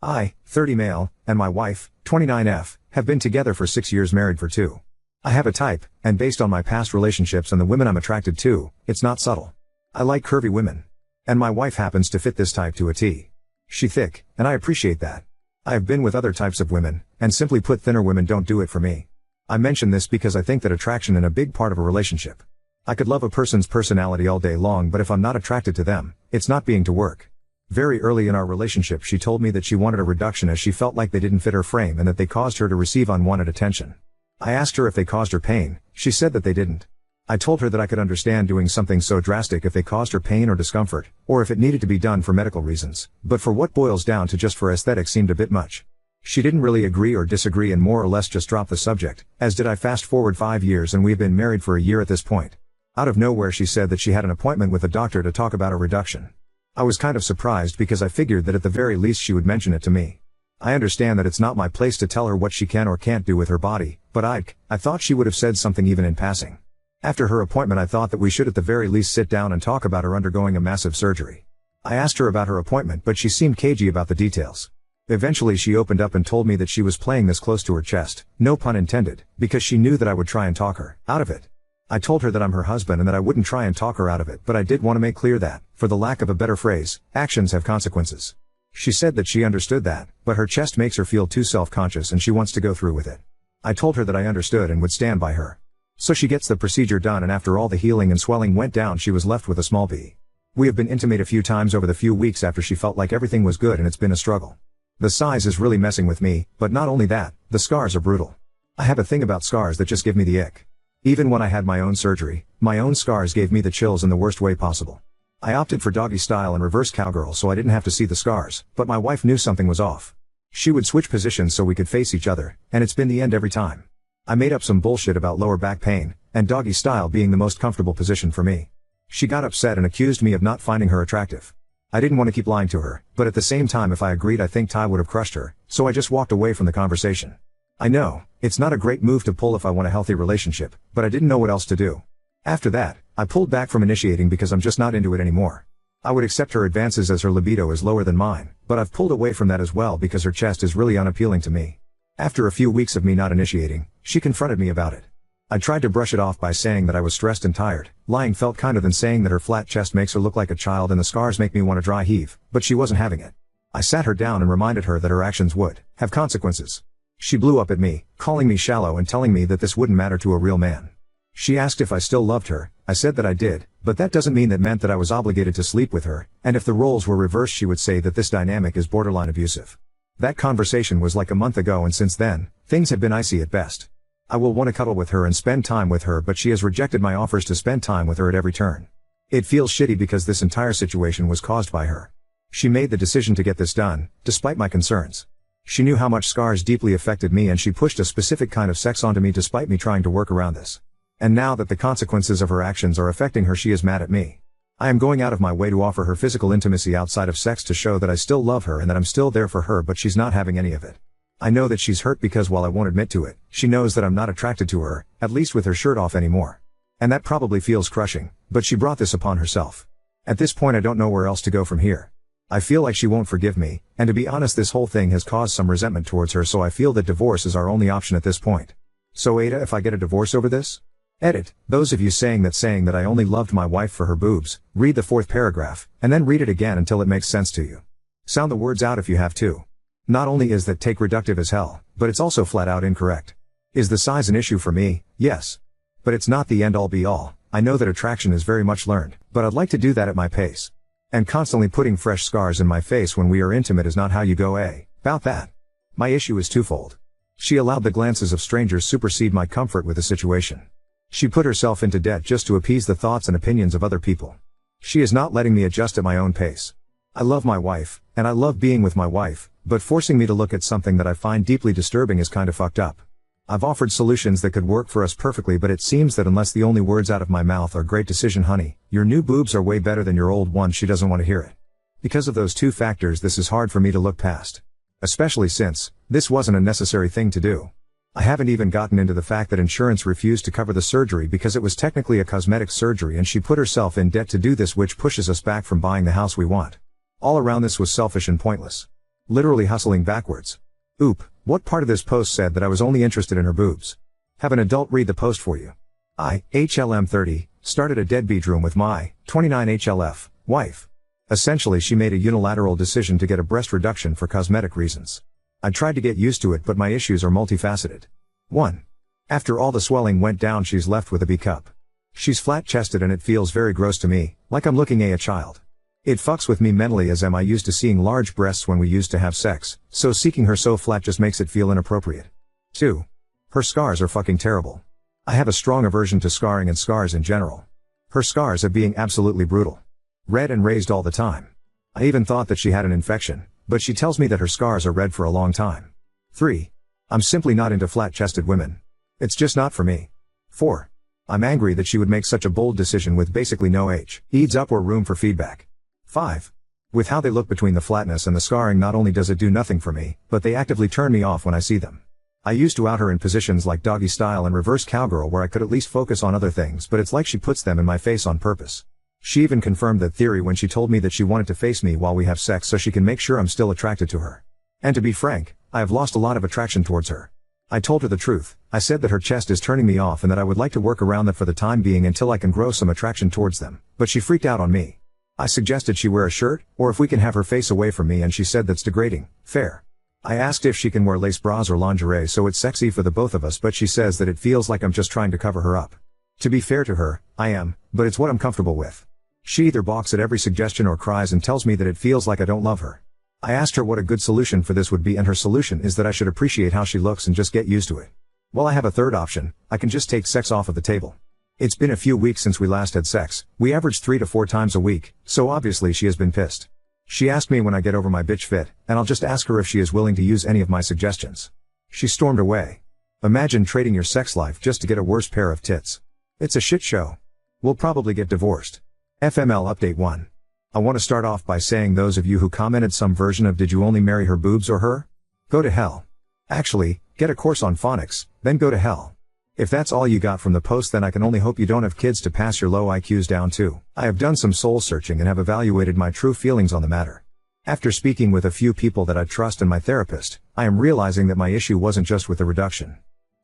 I, 30 male, and my wife, 29F, have been together for 6 years, married for 2. I have a type, and based on my past relationships and the women I'm attracted to, it's not subtle. I like curvy women. And my wife happens to fit this type to a T. She thick, and I appreciate that. I have been with other types of women, and simply put, thinner women don't do it for me. I mention this because I think that attraction is a big part of a relationship. I could love a person's personality all day long, but if I'm not attracted to them, it's not being to work. Very early in our relationship, she told me that she wanted a reduction as she felt like they didn't fit her frame and that they caused her to receive unwanted attention. I asked her if they caused her pain. She said that they didn't. I told her that I could understand doing something so drastic if they caused her pain or discomfort, or if it needed to be done for medical reasons, but for what boils down to just for aesthetics seemed a bit much. She didn't really agree or disagree and more or less just dropped the subject, as did I. Fast forward 5 years and we've been married for a year at this point. Out of nowhere she said that she had an appointment with a doctor to talk about a reduction. I was kind of surprised because I figured that at the very least she would mention it to me. I understand that it's not my place to tell her what she can or can't do with her body, but I thought she would have said something even in passing. After her appointment I thought that we should at the very least sit down and talk about her undergoing a massive surgery. I asked her about her appointment but she seemed cagey about the details. Eventually she opened up and told me that she was playing this close to her chest, no pun intended, because she knew that I would try and talk her out of it. I told her that I'm her husband and that I wouldn't try and talk her out of it, but I did want to make clear that, for the lack of a better phrase, actions have consequences. She said that she understood that, but her chest makes her feel too self-conscious and she wants to go through with it. I told her that I understood and would stand by her. So she gets the procedure done and after all the healing and swelling went down she was left with a small B. We have been intimate a few times over the few weeks after she felt like everything was good and it's been a struggle. The size is really messing with me, but not only that, the scars are brutal. I have a thing about scars that just give me the ick. Even when I had my own surgery, my own scars gave me the chills in the worst way possible. I opted for doggy style and reverse cowgirl so I didn't have to see the scars, but my wife knew something was off. She would switch positions so we could face each other, and it's been the end every time. I made up some bullshit about lower back pain, and doggy style being the most comfortable position for me. She got upset and accused me of not finding her attractive. I didn't want to keep lying to her, but at the same time if I agreed I think Ty would have crushed her, so I just walked away from the conversation. I know, it's not a great move to pull if I want a healthy relationship, but I didn't know what else to do. After that, I pulled back from initiating because I'm just not into it anymore. I would accept her advances as her libido is lower than mine, but I've pulled away from that as well because her chest is really unappealing to me. After a few weeks of me not initiating, she confronted me about it. I tried to brush it off by saying that I was stressed and tired. Lying felt kinder than saying that her flat chest makes her look like a child and the scars make me want to dry heave, but she wasn't having it. I sat her down and reminded her that her actions would have consequences. She blew up at me, calling me shallow and telling me that this wouldn't matter to a real man. She asked if I still loved her. I said that I did, but that doesn't mean that meant that I was obligated to sleep with her, and if the roles were reversed she would say that this dynamic is borderline abusive. That conversation was like a month ago and since then, things have been icy at best. I will want to cuddle with her and spend time with her but she has rejected my offers to spend time with her at every turn. It feels shitty because this entire situation was caused by her. She made the decision to get this done, despite my concerns. She knew how much scars deeply affected me and she pushed a specific kind of sex onto me despite me trying to work around this. And now that the consequences of her actions are affecting her she is mad at me. I am going out of my way to offer her physical intimacy outside of sex to show that I still love her and that I'm still there for her but she's not having any of it. I know that she's hurt because while I won't admit to it, she knows that I'm not attracted to her, at least with her shirt off anymore. And that probably feels crushing, but she brought this upon herself. At this point I don't know where else to go from here. I feel like she won't forgive me, and to be honest this whole thing has caused some resentment towards her so I feel that divorce is our only option at this point. So Ada, if I get a divorce over this? Edit, those of you saying that I only loved my wife for her boobs, read the 4th paragraph, and then read it again until it makes sense to you. Sound the words out if you have to. Not only is that take reductive as hell, but it's also flat out incorrect. Is the size an issue for me? Yes. But it's not the end all be all. I know that attraction is very much learned, but I'd like to do that at my pace. And constantly putting fresh scars in my face when we are intimate is not how you go about that. My issue is twofold. She allowed the glances of strangers supersede my comfort with the situation. She put herself into debt just to appease the thoughts and opinions of other people. She is not letting me adjust at my own pace. I love my wife, and I love being with my wife, but forcing me to look at something that I find deeply disturbing is kind of fucked up. I've offered solutions that could work for us perfectly but it seems that unless the only words out of my mouth are great decision honey, your new boobs are way better than your old ones she doesn't want to hear it. Because of those two factors this is hard for me to look past. Especially since, this wasn't a necessary thing to do. I haven't even gotten into the fact that insurance refused to cover the surgery because it was technically a cosmetic surgery and she put herself in debt to do this which pushes us back from buying the house we want. All around this was selfish and pointless. Literally hustling backwards. Oop, what part of this post said that I was only interested in her boobs? Have an adult read the post for you. I, HLM 30, started a deadbeat room with my, 29 HLF, wife. Essentially she made a unilateral decision to get a breast reduction for cosmetic reasons. I tried to get used to it but my issues are multifaceted. 1. After all the swelling went down she's left with a B cup. She's flat-chested and it feels very gross to me, like I'm looking at a child. It fucks with me mentally as am I used to seeing large breasts when we used to have sex, so seeking her so flat just makes it feel inappropriate. 2. Her scars are fucking terrible. I have a strong aversion to scarring and scars in general. Her scars are being absolutely brutal. Red and raised all the time. I even thought that she had an infection, but she tells me that her scars are red for a long time. 3. I'm simply not into flat-chested women. It's just not for me. 4. I'm angry that she would make such a bold decision with basically no heads up or room for feedback. 5. With how they look between the flatness and the scarring not only does it do nothing for me, but they actively turn me off when I see them. I used to out her in positions like doggy style and reverse cowgirl where I could at least focus on other things but it's like she puts them in my face on purpose. She even confirmed that theory when she told me that she wanted to face me while we have sex so she can make sure I'm still attracted to her. And to be frank, I have lost a lot of attraction towards her. I told her the truth. I said that her chest is turning me off and that I would like to work around that for the time being until I can grow some attraction towards them, but she freaked out on me. I suggested she wear a shirt, or if we can have her face away from me and she said that's degrading. Fair. I asked if she can wear lace bras or lingerie so it's sexy for the both of us but she says that it feels like I'm just trying to cover her up. To be fair to her, I am, but it's what I'm comfortable with. She either balks at every suggestion or cries and tells me that it feels like I don't love her. I asked her what a good solution for this would be and her solution is that I should appreciate how she looks and just get used to it. Well, I have a third option, I can just take sex off of the table. It's been a few weeks since we last had sex, we averaged 3 to 4 times a week, so obviously she has been pissed. She asked me when I get over my bitch fit, and I'll just ask her if she is willing to use any of my suggestions. She stormed away. Imagine trading your sex life just to get a worse pair of tits. It's a shit show. We'll probably get divorced. FML Update 1. I want to start off by saying those of you who commented some version of did you only marry her boobs or her? Go to hell. Actually, get a course on phonics, then go to hell. If that's all you got from the post then I can only hope you don't have kids to pass your low IQs down to. I have done some soul searching and have evaluated my true feelings on the matter. After speaking with a few people that I trust and my therapist, I am realizing that my issue wasn't just with the reduction.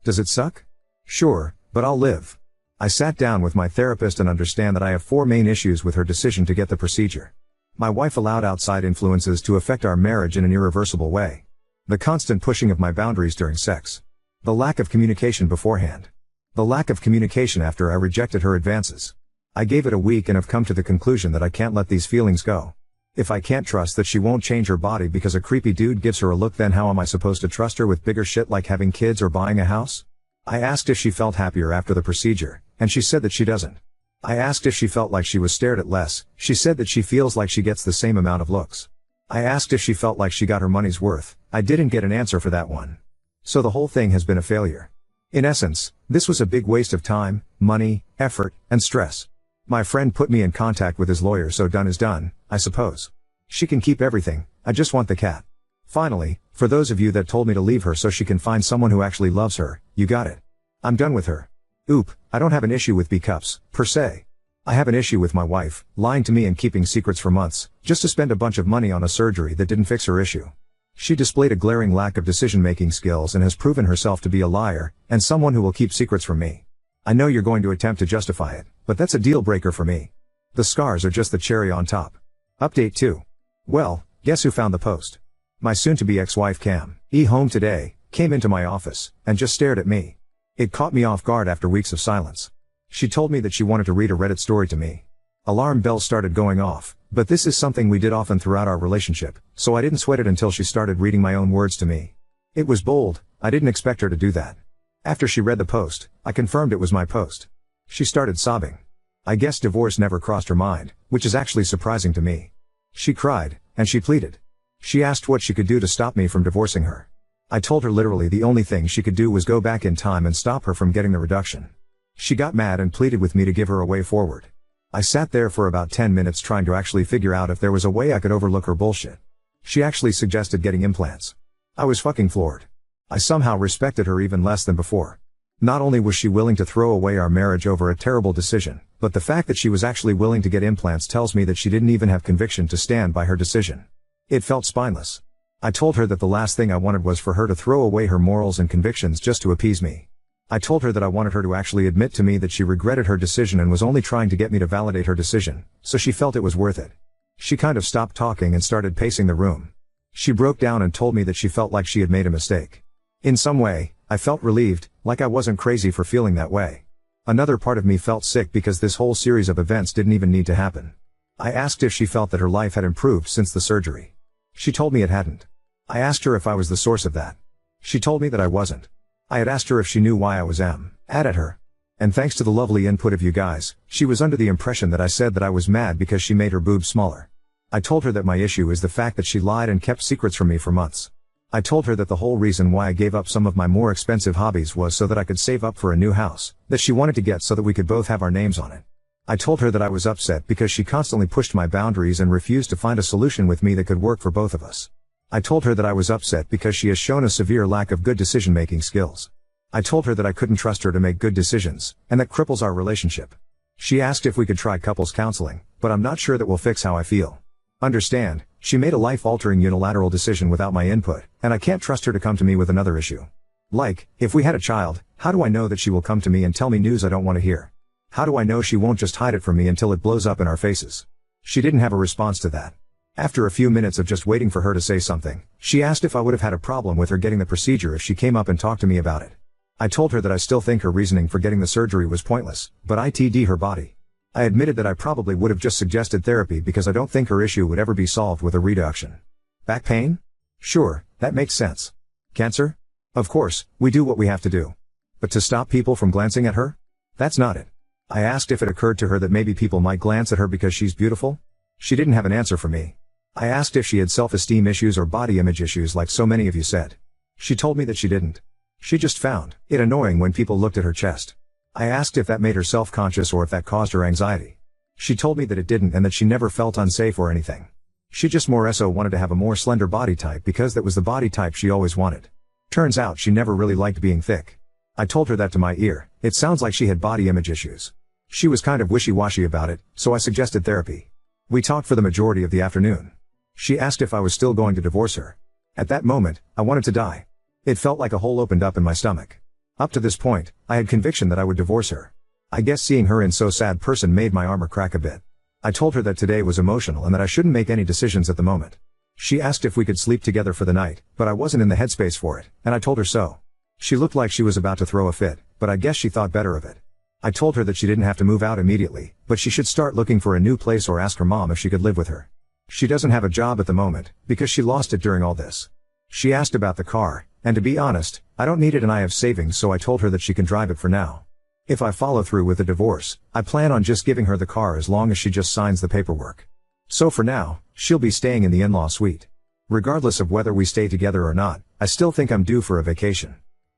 Does it suck? Sure, but I'll live. I sat down with my therapist and understand that I have 4 main issues with her decision to get the procedure. My wife allowed outside influences to affect our marriage in an irreversible way. The constant pushing of my boundaries during sex. The lack of communication beforehand. The lack of communication after I rejected her advances. I gave it a week and have come to the conclusion that I can't let these feelings go. If I can't trust that she won't change her body because a creepy dude gives her a look, then how am I supposed to trust her with bigger shit like having kids or buying a house? I asked if she felt happier after the procedure, and she said that she doesn't. I asked if she felt like she was stared at less, she said that she feels like she gets the same amount of looks. I asked if she felt like she got her money's worth, I didn't get an answer for that one. So the whole thing has been a failure. In essence, this was a big waste of time, money, effort, and stress. My friend put me in contact with his lawyer, so done is done, I suppose. She can keep everything, I just want the cat. Finally, for those of you that told me to leave her so she can find someone who actually loves her, you got it. I'm done with her. Oop, I don't have an issue with B cups, per se. I have an issue with my wife, lying to me and keeping secrets for months, just to spend a bunch of money on a surgery that didn't fix her issue. She displayed a glaring lack of decision-making skills and has proven herself to be a liar, and someone who will keep secrets from me. I know you're going to attempt to justify it, but that's a deal breaker for me. The scars are just the cherry on top. Update 2. Well, guess who found the post? My soon-to-be ex-wife Cam, home today, came into my office, and just stared at me. It caught me off guard after weeks of silence. She told me that she wanted to read a Reddit story to me. Alarm bells started going off, but this is something we did often throughout our relationship, so I didn't sweat it until she started reading my own words to me. It was bold, I didn't expect her to do that. After she read the post, I confirmed it was my post. She started sobbing. I guess divorce never crossed her mind, which is actually surprising to me. She cried, and she pleaded. She asked what she could do to stop me from divorcing her. I told her literally the only thing she could do was go back in time and stop her from getting the reduction. She got mad and pleaded with me to give her a way forward. I sat there for about 10 minutes trying to actually figure out if there was a way I could overlook her bullshit. She actually suggested getting implants. I was fucking floored. I somehow respected her even less than before. Not only was she willing to throw away our marriage over a terrible decision, but the fact that she was actually willing to get implants tells me that she didn't even have conviction to stand by her decision. It felt spineless. I told her that the last thing I wanted was for her to throw away her morals and convictions just to appease me. I told her that I wanted her to actually admit to me that she regretted her decision and was only trying to get me to validate her decision, so she felt it was worth it. She kind of stopped talking and started pacing the room. She broke down and told me that she felt like she had made a mistake. In some way, I felt relieved, like I wasn't crazy for feeling that way. Another part of me felt sick because this whole series of events didn't even need to happen. I asked if she felt that her life had improved since the surgery. She told me it hadn't. I asked her if I was the source of that. She told me that I wasn't. I had asked her if she knew why I was mad at her. And thanks to the lovely input of you guys, she was under the impression that I said that I was mad because she made her boobs smaller. I told her that my issue is the fact that she lied and kept secrets from me for months. I told her that the whole reason why I gave up some of my more expensive hobbies was so that I could save up for a new house, that she wanted to get so that we could both have our names on it. I told her that I was upset because she constantly pushed my boundaries and refused to find a solution with me that could work for both of us. I told her that I was upset because she has shown a severe lack of good decision-making skills. I told her that I couldn't trust her to make good decisions, and that cripples our relationship. She asked if we could try couples counseling, but I'm not sure that will fix how I feel. Understand, she made a life-altering unilateral decision without my input, and I can't trust her to come to me with another issue. Like, if we had a child, how do I know that she will come to me and tell me news I don't want to hear? How do I know she won't just hide it from me until it blows up in our faces? She didn't have a response to that. After a few minutes of just waiting for her to say something, she asked if I would have had a problem with her getting the procedure if she came up and talked to me about it. I told her that I still think her reasoning for getting the surgery was pointless, but ITD her body. I admitted that I probably would have just suggested therapy because I don't think her issue would ever be solved with a reduction. Back pain? Sure, that makes sense. Cancer? Of course, we do what we have to do. But to stop people from glancing at her? That's not it. I asked if it occurred to her that maybe people might glance at her because she's beautiful. She didn't have an answer for me. I asked if she had self-esteem issues or body image issues like so many of you said. She told me that she didn't. She just found it annoying when people looked at her chest. I asked if that made her self-conscious or if that caused her anxiety. She told me that it didn't and that she never felt unsafe or anything. She just more so wanted to have a more slender body type because that was the body type she always wanted. Turns out she never really liked being thick. I told her that to my ear. It sounds like she had body image issues. She was kind of wishy-washy about it, so I suggested therapy. We talked for the majority of the afternoon. She asked if I was still going to divorce her. At that moment, I wanted to die. It felt like a hole opened up in my stomach. Up to this point, I had conviction that I would divorce her. I guess seeing her in so sad person made my armor crack a bit. I told her that today was emotional and that I shouldn't make any decisions at the moment. She asked if we could sleep together for the night, but I wasn't in the headspace for it, and I told her so. She looked like she was about to throw a fit, but I guess she thought better of it. I told her that she didn't have to move out immediately, but she should start looking for a new place or ask her mom if she could live with her. She doesn't have a job at the moment, because she lost it during all this. She asked about the car, and to be honest, I don't need it and I have savings, so I told her that she can drive it for now. If I follow through with the divorce, I plan on just giving her the car as long as she just signs the paperwork. So for now, she'll be staying in the in-law suite. Regardless of whether we stay together or not, I still think I'm due for a vacation.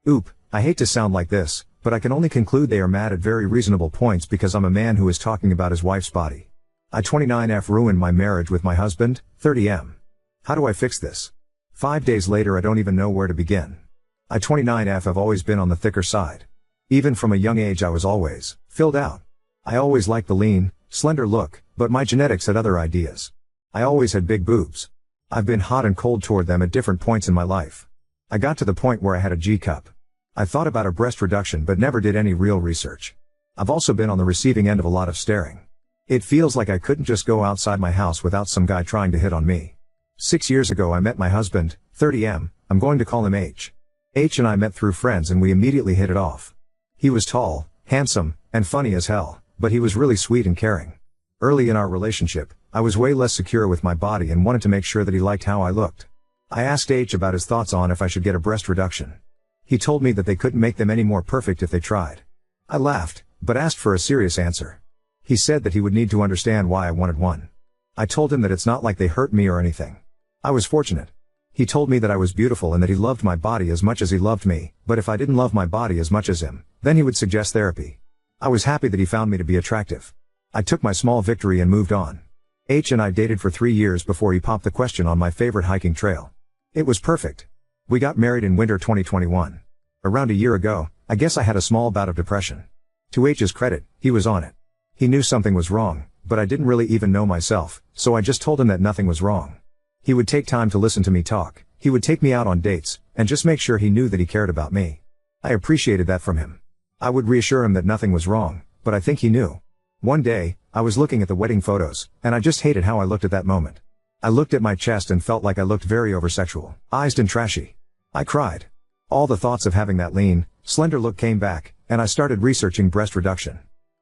Oop, I hate to sound like this, but I can only conclude they are mad at very reasonable points because I'm a man who is talking about his wife's body. I 29F ruined my marriage with my husband, 30M. How do I fix this? 5 days later I don't even know where to begin. I 29F have always been on the thicker side. Even from a young age I was always filled out. I always liked the lean, slender look, but my genetics had other ideas. I always had big boobs. I've been hot and cold toward them at different points in my life. I got to the point where I had a G-cup. I thought about a breast reduction but never did any real research. I've also been on the receiving end of a lot of staring. It feels like I couldn't just go outside my house without some guy trying to hit on me. 6 years ago I met my husband, 30M, I'm going to call him H. H and I met through friends and we immediately hit it off. He was tall, handsome, and funny as hell, but he was really sweet and caring. Early in our relationship, I was way less secure with my body and wanted to make sure that he liked how I looked. I asked H about his thoughts on if I should get a breast reduction. He told me that they couldn't make them any more perfect if they tried. I laughed, but asked for a serious answer. He said that he would need to understand why I wanted one. I told him that it's not like they hurt me or anything. I was fortunate. He told me that I was beautiful and that he loved my body as much as he loved me, but if I didn't love my body as much as him, then he would suggest therapy. I was happy that he found me to be attractive. I took my small victory and moved on. H and I dated for 3 years before he popped the question on my favorite hiking trail. It was perfect. We got married in winter 2021. Around a year ago, I guess I had a small bout of depression. To H's credit, he was on it. He knew something was wrong, but I didn't really even know myself, so I just told him that nothing was wrong. He would take time to listen to me talk. He would take me out on dates, and just make sure he knew that he cared about me. I appreciated that from him. I would reassure him that nothing was wrong, but I think he knew. One day, I was looking at the wedding photos, and I just hated how I looked at that moment. I looked at my chest and felt like I looked very oversexualized and trashy. I cried. All the thoughts of having that lean, slender look came back, and I started researching breast reduction.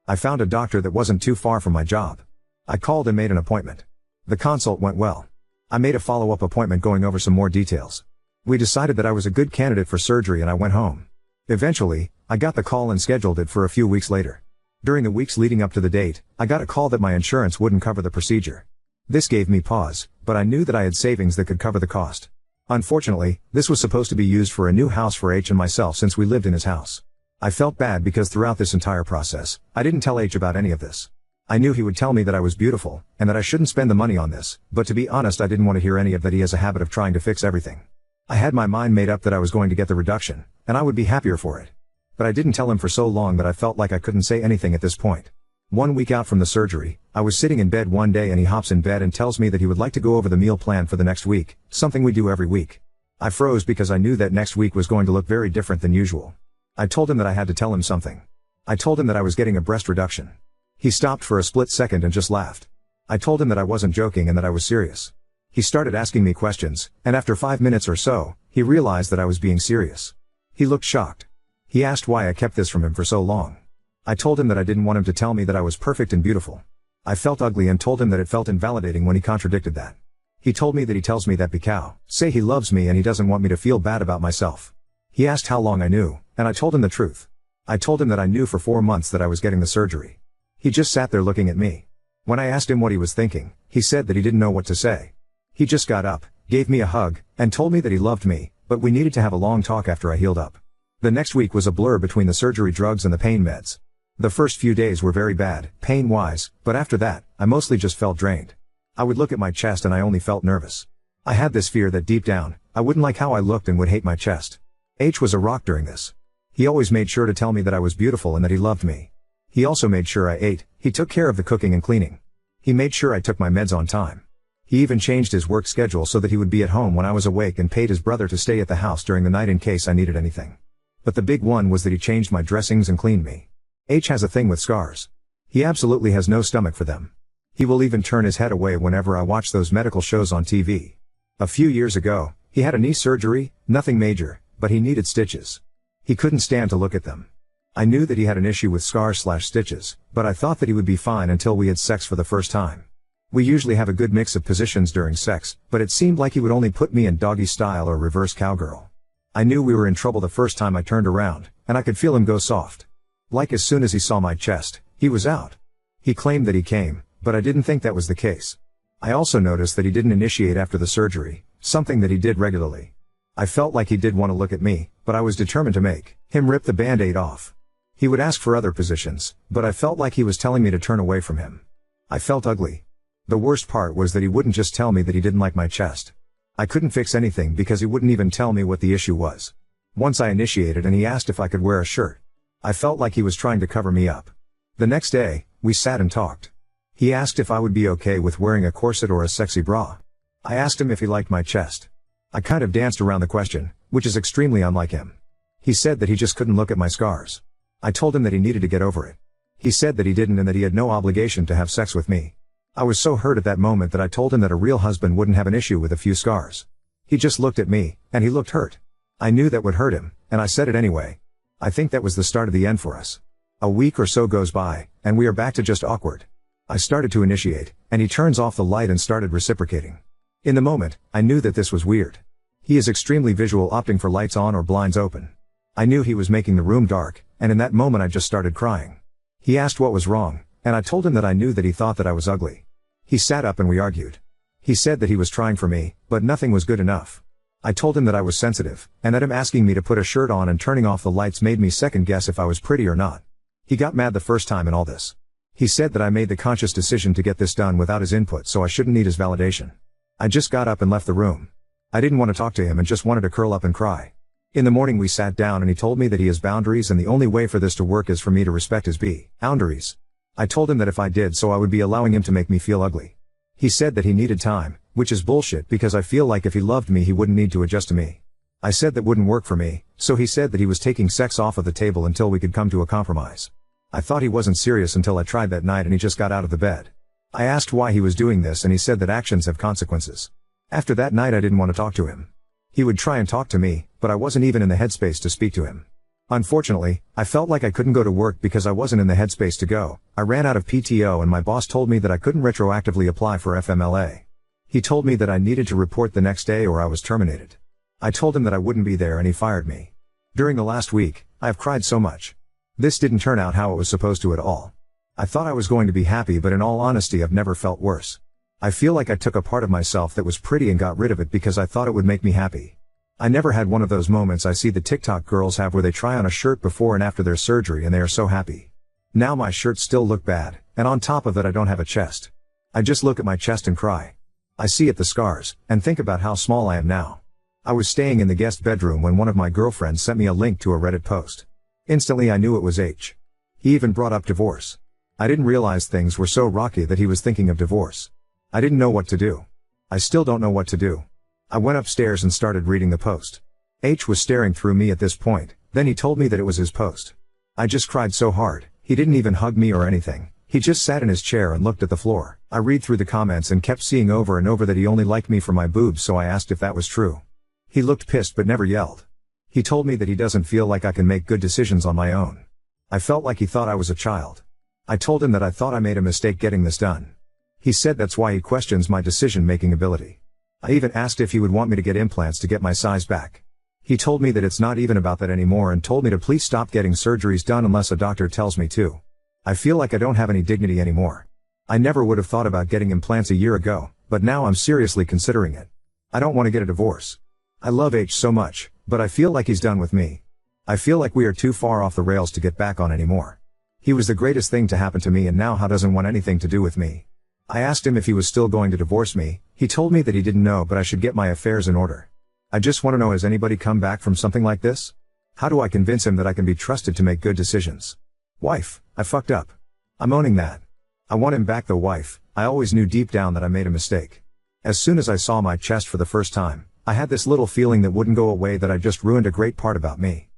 I found a doctor that wasn't too far from my job. I called and made an appointment. The consult went well. I made a follow-up appointment going over some more details. We decided that I was a good candidate for surgery and I went home. Eventually, I got the call and scheduled it for a few weeks later. During the weeks leading up to the date, I got a call that my insurance wouldn't cover the procedure. This gave me pause, but I knew that I had savings that could cover the cost. Unfortunately, this was supposed to be used for a new house for H and myself since we lived in his house. I felt bad because throughout this entire process, I didn't tell H about any of this. I knew he would tell me that I was beautiful, and that I shouldn't spend the money on this, but to be honest I didn't want to hear any of that. He has a habit of trying to fix everything. I had my mind made up that I was going to get the reduction, and I would be happier for it. But I didn't tell him for so long that I felt like I couldn't say anything at this point. 1 week out from the surgery, I was sitting in bed one day and he hops in bed and tells me that he would like to go over the meal plan for the next week, something we do every week. I froze because I knew that next week was going to look very different than usual. I told him that I had to tell him something. I told him that I was getting a breast reduction. He stopped for a split second and just laughed. I told him that I wasn't joking and that I was serious. He started asking me questions, and after 5 minutes or so, he realized that I was being serious. He looked shocked. He asked why I kept this from him for so long. I told him that I didn't want him to tell me that I was perfect and beautiful. I felt ugly and told him that it felt invalidating when he contradicted that. He told me that he tells me that because say he loves me and he doesn't want me to feel bad about myself. He asked how long I knew, and I told him the truth. I told him that I knew for 4 months that I was getting the surgery. He just sat there looking at me. When I asked him what he was thinking, he said that he didn't know what to say. He just got up, gave me a hug, and told me that he loved me, but we needed to have a long talk after I healed up. The next week was a blur between the surgery drugs and the pain meds. The first few days were very bad, pain-wise, but after that, I mostly just felt drained. I would look at my chest and I only felt nervous. I had this fear that deep down, I wouldn't like how I looked and would hate my chest. H was a rock during this. He always made sure to tell me that I was beautiful and that he loved me. He also made sure I ate, he took care of the cooking and cleaning. He made sure I took my meds on time. He even changed his work schedule so that he would be at home when I was awake and paid his brother to stay at the house during the night in case I needed anything. But the big one was that he changed my dressings and cleaned me. H has a thing with scars. He absolutely has no stomach for them. He will even turn his head away whenever I watch those medical shows on TV. A few years ago, he had a knee surgery, nothing major, but he needed stitches. He couldn't stand to look at them. I knew that he had an issue with scars/stitches, but I thought that he would be fine until we had sex for the first time. We usually have a good mix of positions during sex, but it seemed like he would only put me in doggy style or reverse cowgirl. I knew we were in trouble the first time I turned around, and I could feel him go soft. Like as soon as he saw my chest, he was out. He claimed that he came, but I didn't think that was the case. I also noticed that he didn't initiate after the surgery, something that he did regularly. I felt like he did want to look at me, but I was determined to make him rip the band-aid off. He would ask for other positions, but I felt like he was telling me to turn away from him. I felt ugly. The worst part was that he wouldn't just tell me that he didn't like my chest. I couldn't fix anything because he wouldn't even tell me what the issue was. Once I initiated and he asked if I could wear a shirt. I felt like he was trying to cover me up. The next day, we sat and talked. He asked if I would be okay with wearing a corset or a sexy bra. I asked him if he liked my chest. I kind of danced around the question, which is extremely unlike him. He said that he just couldn't look at my scars. I told him that he needed to get over it. He said that he didn't and that he had no obligation to have sex with me. I was so hurt at that moment that I told him that a real husband wouldn't have an issue with a few scars. He just looked at me, and he looked hurt. I knew that would hurt him, and I said it anyway. I think that was the start of the end for us. A week or so goes by, and we are back to just awkward. I started to initiate, and he turns off the light and started reciprocating. In the moment, I knew that this was weird. He is extremely visual, opting for lights on or blinds open. I knew he was making the room dark, and in that moment I just started crying. He asked what was wrong, and I told him that I knew that he thought that I was ugly. He sat up and we argued. He said that he was trying for me, but nothing was good enough. I told him that I was sensitive, and that him asking me to put a shirt on and turning off the lights made me second guess if I was pretty or not. He got mad the first time in all this. He said that I made the conscious decision to get this done without his input, so I shouldn't need his validation. I just got up and left the room. I didn't want to talk to him and just wanted to curl up and cry. In the morning we sat down and he told me that he has boundaries and the only way for this to work is for me to respect his boundaries. I told him that if I did so I would be allowing him to make me feel ugly. He said that he needed time, which is bullshit because I feel like if he loved me he wouldn't need to adjust to me. I said that wouldn't work for me, so he said that he was taking sex off of the table until we could come to a compromise. I thought he wasn't serious until I tried that night and he just got out of the bed. I asked why he was doing this and he said that actions have consequences. After that night I didn't want to talk to him. He would try and talk to me, but I wasn't even in the headspace to speak to him. Unfortunately, I felt like I couldn't go to work because I wasn't in the headspace to go. I ran out of PTO and my boss told me that I couldn't retroactively apply for FMLA. He told me that I needed to report the next day or I was terminated. I told him that I wouldn't be there and he fired me. During the last week, I have cried so much. This didn't turn out how it was supposed to at all. I thought I was going to be happy, but in all honesty I've never felt worse. I feel like I took a part of myself that was pretty and got rid of it because I thought it would make me happy. I never had one of those moments I see the TikTok girls have where they try on a shirt before and after their surgery and they are so happy. Now my shirts still look bad, and on top of it I don't have a chest. I just look at my chest and cry. I see the scars, and think about how small I am now. I was staying in the guest bedroom when one of my girlfriends sent me a link to a Reddit post. Instantly I knew it was H. He even brought up divorce. I didn't realize things were so rocky that he was thinking of divorce. I didn't know what to do. I still don't know what to do. I went upstairs and started reading the post. H was staring through me at this point, then he told me that it was his post. I just cried so hard, he didn't even hug me or anything. He just sat in his chair and looked at the floor. I read through the comments and kept seeing over and over that he only liked me for my boobs, so I asked if that was true. He looked pissed but never yelled. He told me that he doesn't feel like I can make good decisions on my own. I felt like he thought I was a child. I told him that I thought I made a mistake getting this done. He said that's why he questions my decision-making ability. I even asked if he would want me to get implants to get my size back. He told me that it's not even about that anymore and told me to please stop getting surgeries done unless a doctor tells me to. I feel like I don't have any dignity anymore. I never would have thought about getting implants a year ago, but now I'm seriously considering it. I don't want to get a divorce. I love H so much, but I feel like he's done with me. I feel like we are too far off the rails to get back on anymore. He was the greatest thing to happen to me and now doesn't want anything to do with me. I asked him if he was still going to divorce me. He told me that he didn't know, but I should get my affairs in order. I just want to know, has anybody come back from something like this? How do I convince him that I can be trusted to make good decisions? Wife, I fucked up. I'm owning that. I want him back though, wife. I always knew deep down that I made a mistake. As soon as I saw my chest for the first time, I had this little feeling that wouldn't go away that I just ruined a great part about me.